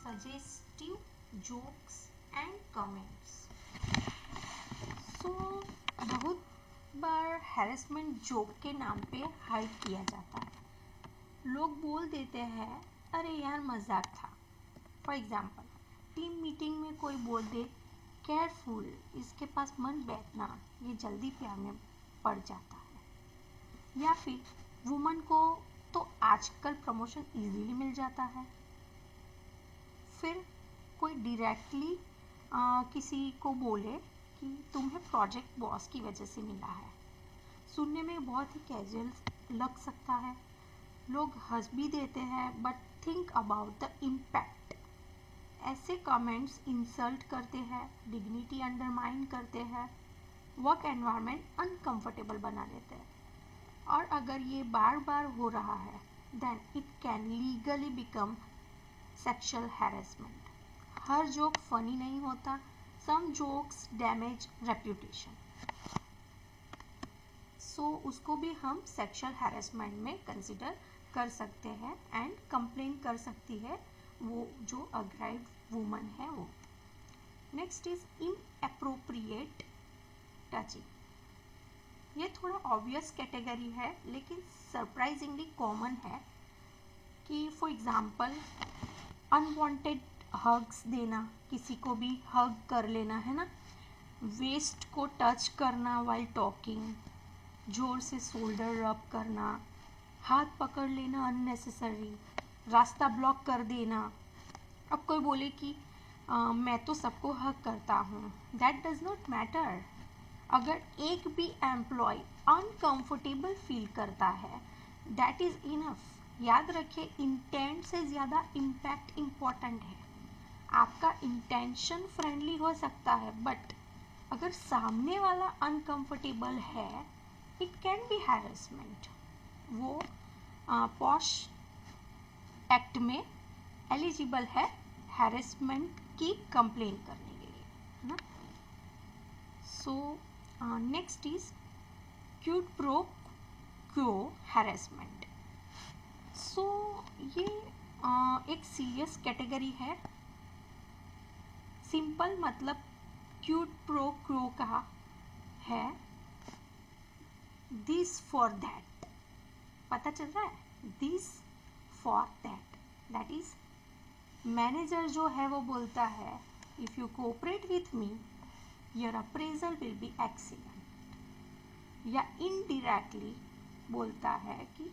suggestive jokes and comments. So बहुत बार harassment joke के नाम पे हाइड किया जाता है। लोग बोल देते हैं अरे यार मजाक था। फॉर एग्जाम्पल, टीम मीटिंग में कोई बोल दे केयरफुल, इसके पास मन बैठना, ये जल्दी प्यार में पड़ जाता है। या फिर वुमन को तो आजकल प्रमोशन इजीली मिल जाता है। फिर कोई डायरेक्टली किसी को बोले कि तुम्हें प्रोजेक्ट बॉस की वजह से मिला है। सुनने में बहुत ही कैजुअल लग सकता है, लोग हंस भी देते हैं, but think about the impact. ऐसे कमेंट्स इंसल्ट करते हैं, डिग्निटी अंडरमाइन करते हैं, वर्क एनवायरनमेंट अनकंफर्टेबल बना देते हैं। और अगर ये बार बार हो रहा है then it can legally become sexual harassment. हर जोक फनी नहीं होता, some jokes damage reputation, so उसको भी हम सेक्सुअल हैरेसमेंट में कंसिडर कर सकते हैं एंड कंप्लेन कर सकती है वो जो अग्राइव्ड वुमन है वो। Next is inappropriate touching. ये थोड़ा ऑब्वियस कैटेगरी है लेकिन सरप्राइजिंगली कॉमन है कि फॉर एग्जांपल अनवांटेड हग्स देना, किसी को भी हग कर लेना है ना, वेस्ट को टच करना वाइल टॉकिंग, जोर से शोल्डर रब करना, हाथ पकड़ लेना अननेसेसरी, रास्ता ब्लॉक कर देना। अब कोई बोले कि मैं तो सबको हग करता हूँ, दैट डज नॉट मैटर। अगर एक भी एम्प्लॉय अनकंफर्टेबल फील करता है दैट इज इनफ। याद रखिए इंटेंट से ज़्यादा इम्पैक्ट इम्पॉर्टेंट है। आपका इंटेंशन फ्रेंडली हो सकता है बट अगर सामने वाला अनकंफर्टेबल है इट कैन बी हैरेसमेंट। वो पॉश एक्ट में एलिजिबल है हैरेसमेंट की कंप्लेन करने के लिए, है ना। So next is quid pro quo harassment. So ये एक सीरियस कैटेगरी है। सिंपल मतलब क्यूट प्रो क्यो का है दिस फॉर दैट। पता चल रहा है, this for that, that is manager जो है वो बोलता है if you cooperate with me your appraisal will be excellent. या इनडायरेक्टली बोलता है कि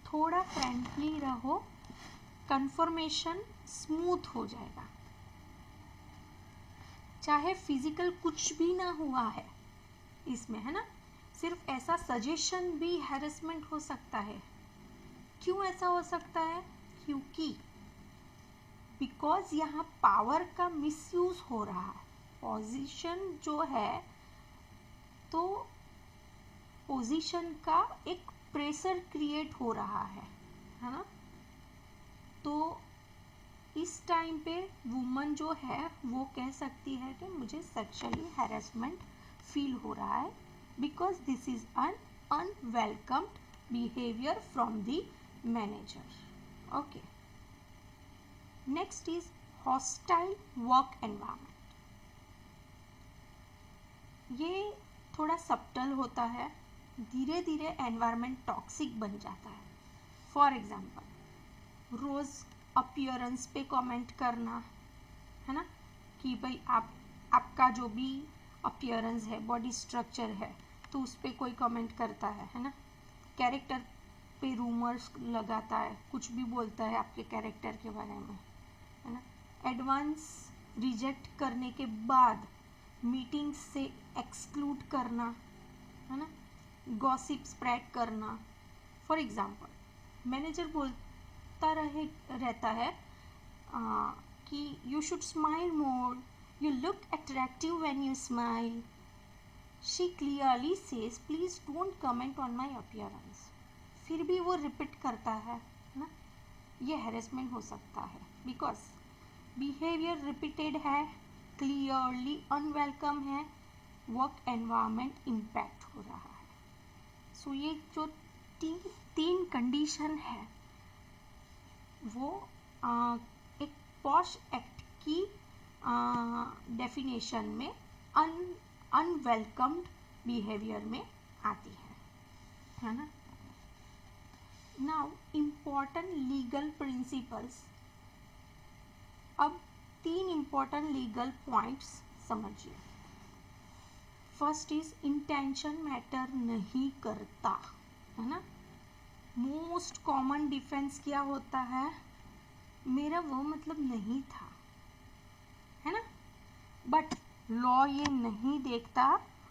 थोड़ा फ्रेंडली रहो, कन्फर्मेशन स्मूथ हो जाएगा। चाहे फिजिकल कुछ भी ना हुआ है इसमें, है ना, सिर्फ ऐसा सजेशन भी हैरेसमेंट हो सकता है। क्यों ऐसा हो सकता है? क्योंकि बिकॉज यहाँ पावर का मिसयूज हो रहा है। पोजीशन जो है तो पोजीशन का एक प्रेशर क्रिएट हो रहा है ना। तो इस टाइम पे वुमन जो है वो कह सकती है कि मुझे सेक्सुअली हैरेसमेंट फील हो रहा है because this is un unwelcomed behaviour from the manager. Okay, next is hostile work environment. ये थोड़ा सब्टल होता है, धीरे धीरे एनवायरनमेंट टॉक्सिक बन जाता है। फॉर एग्जाम्पल रोज़ अपीयरेंस पे कमेंट करना, है ना, कि भाई आपका जो भी अपीयरेंस है, बॉडी स्ट्रक्चर है, तो उस पर कोई कमेंट करता है ना। कैरेक्टर पे रूमर्स लगाता है, कुछ भी बोलता है आपके कैरेक्टर के बारे में, है ना। एडवांस रिजेक्ट करने के बाद मीटिंग से एक्सक्लूड करना, है ना, गॉसिप स्प्रेड करना। फॉर एग्जाम्पल मैनेजर बोलता रहता है कि you should smile more, you look attractive when you smile. She clearly says please don't comment on my appearance. फिर भी वो रिपीट करता है ना। ये हैरेसमेंट हो सकता है बिकॉज बिहेवियर रिपीटेड है, क्लियरली अनवेलकम है, वर्क एनवायरनमेंट इम्पैक्ट हो रहा है। सो ये जो तीन कंडीशन है वो एक पॉश एक्ट की डेफिनेशन में अनवेलकम्ड बिहेवियर में आती है ना। Now important legal principles. अब 3 इम्पॉर्टेंट लीगल पॉइंट्स समझिए। फर्स्ट इज इंटेंशन मैटर नहीं करता, है ना। मोस्ट कॉमन डिफेंस क्या होता है, मेरा वो मतलब नहीं था, है ना। बट लॉ ये नहीं देखता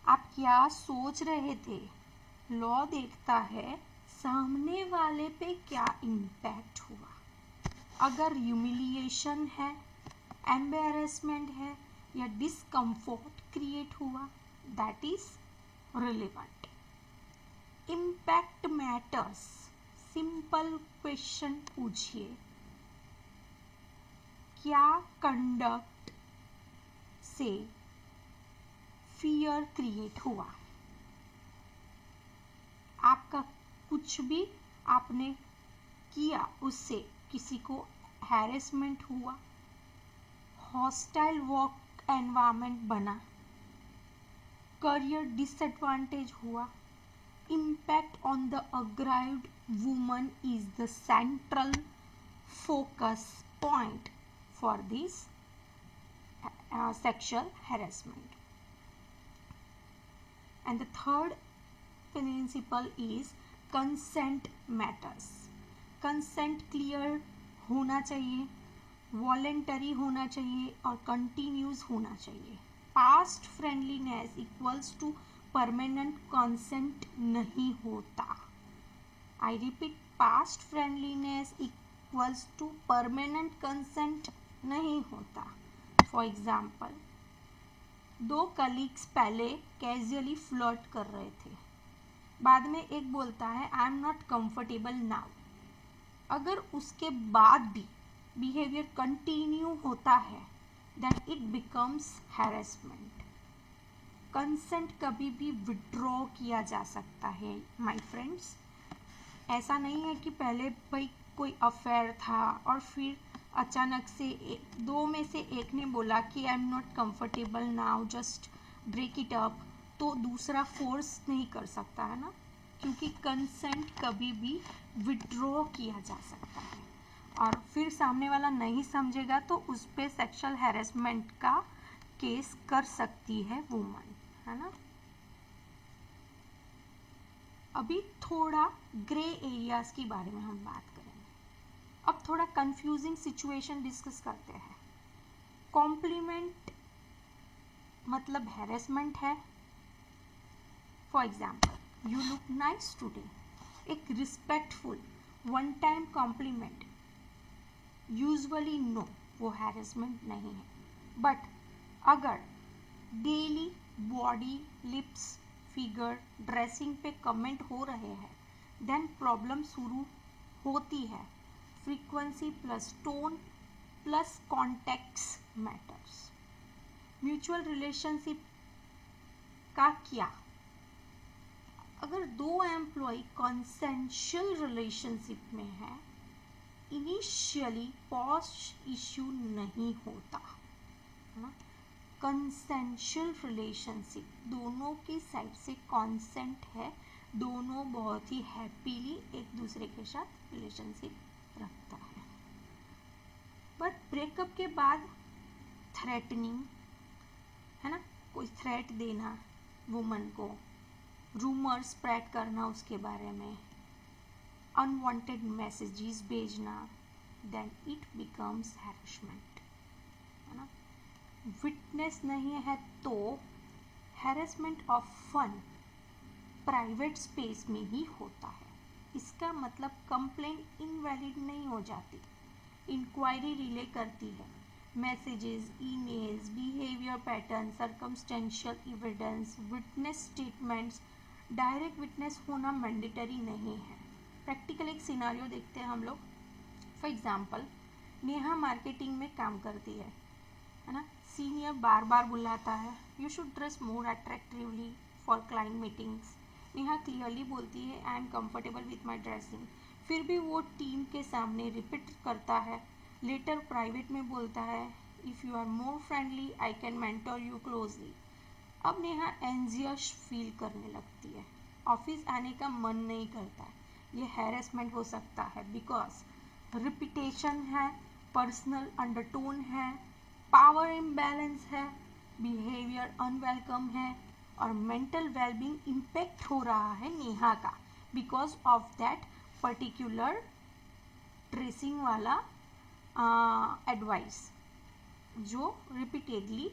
आप क्या सोच रहे थे, लॉ देखता है सामने वाले पे क्या इम्पैक्ट हुआ। अगर ह्यूमिलिएशन है, एम्बैरेसमेंट है या डिस्कम्फर्ट क्रिएट हुआ, that is relevant. Impact matters. Simple question पूछिए, क्या कंडक्ट से फियर क्रिएट हुआ। आपका कुछ भी आपने किया उससे किसी को हैरेसमेंट हुआ, हॉस्टाइल वर्क एनवायरनमेंट बना, करियर डिसएडवांटेज हुआ, impact on the aggrieved woman is the central focus point for this sexual harassment. And the third principle is consent matters. Consent clear होना चाहिए, voluntary होना चाहिए और continuous होना चाहिए। Past friendliness equals to permanent consent नहीं होता। I repeat, past friendliness equals to permanent consent नहीं होता। फॉर एग्जाम्पल, 2 कलीग्स पहले कैजुअली फ्लर्ट कर रहे थे, बाद में एक बोलता है I am not comfortable now. अगर उसके बाद भी बिहेवियर कंटिन्यू होता है then it becomes harassment. Consent कभी भी विड्रॉ किया जा सकता है माय फ्रेंड्स। ऐसा नहीं है कि पहले भाई कोई अफेयर था और फिर अचानक से 2 में से एक ने बोला कि I am not comfortable now, just break it up, तो दूसरा फोर्स नहीं कर सकता है ना, क्योंकि कंसेंट कभी भी विड्रॉ किया जा सकता है। और फिर सामने वाला नहीं समझेगा तो उस पर सेक्सुअल हैरेसमेंट का केस कर सकती है वुमन, है ना। अभी थोड़ा ग्रे एरियाज के बारे में हम बात करेंगे। अब थोड़ा कंफ्यूजिंग सिचुएशन डिस्कस करते हैं। कॉम्प्लीमेंट मतलब हैरेसमेंट है। For example, you look nice today, एक respectful one time compliment, usually no, वो हैरेसमेंट नहीं है। बट अगर daily body, lips, figure, dressing पे कमेंट हो रहे हैं देन प्रॉब्लम शुरू होती है। Frequency plus tone plus context matters. Mutual relationship का क्या, अगर 2 एम्प्लॉय कॉन्सेंशुअल रिलेशनशिप में है, इनिशियली पॉश इश्यू नहीं होता। कंसेंशुअल रिलेशनशिप, दोनों की साइड से कॉन्सेंट है, दोनों बहुत ही हैप्पीली एक दूसरे के साथ रिलेशनशिप रखता है। बट ब्रेकअप के बाद थ्रेटनिंग, है ना, कोई थ्रेट देना वुमन को, रूमर स्प्रेड करना उसके बारे में, अनवांटेड मैसेजेस भेजना, देन इट बिकम्स हैरेसमेंट, है ना। विटनेस नहीं है तो harassment of fun private space में ही होता है। इसका मतलब कंप्लेंट इनवैलिड नहीं हो जाती, इंक्वायरी रिले करती है। Messages, emails, behaviour pattern, circumstantial evidence, witness statements, direct witness होना मैंडेटरी नहीं है। प्रैक्टिकल एक सिनारियो देखते हैं हम लोग। फॉर एग्जाम्पल, नेहा मार्केटिंग में काम करती है ना। सीनियर बार बार बुलाता है, you should dress more attractively for client meetings. Neha clearly बोलती है I am comfortable with my dressing, फिर भी वो टीम के सामने रिपीट करता है लेटर प्राइवेट में बोलता है if you are more friendly I can mentor you closely. अब नेहा एंजियस फील करने लगती है, ऑफिस आने का मन नहीं करता है। ये हैरेसमेंट हो सकता है बिकॉज रिपीटेशन है, पर्सनल अंडरटोन है, पावर इम्बैलेंस है, बिहेवियर अनवेलकम है और मेंटल वेलबींग इम्पेक्ट हो रहा है नेहा का because of that particular tracing वाला एडवाइस जो रिपीटेडली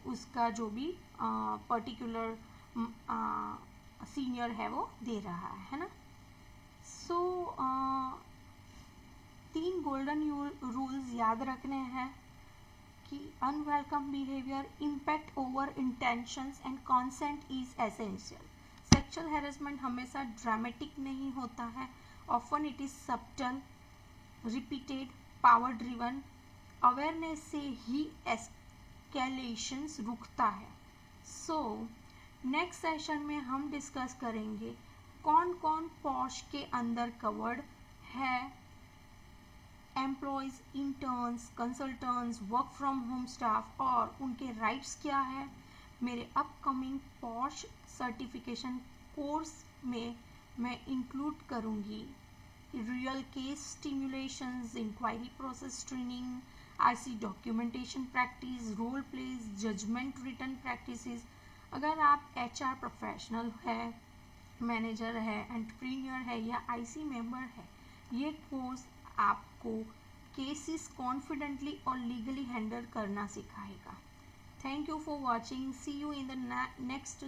उसका जो भी पर्टिकुलर सीनियर है वो दे रहा है ना। सो 3 गोल्डन रूल्स याद रखने हैं कि unwelcome behaviour, impact over intentions and consent is essential. Sexual harassment हमेशा ड्रामेटिक नहीं होता है, often it is subtle, repeated, power driven. Awareness से ही एस्केलेशंस रुकता है। सो नेक्स्ट सेशन में हम डिस्कस करेंगे कौन कौन पॉश के अंदर कवर्ड है, employees, interns, consultants, work from home staff और उनके राइट्स क्या है। मेरे अपकमिंग पॉश सर्टिफिकेशन कोर्स में मैं इंक्लूड करूँगी real case stimulations, inquiry process training, RC documentation practice, role plays, judgement return practices. अगर आप एचआर प्रोफेशनल है, मैनेजर है, एंटरप्रेन्योर है या आईसी मेंबर है, ये कोर्स आपको केसेस कॉन्फिडेंटली और लीगली हैंडल करना सिखाएगा। Thank you for watching, see you in the next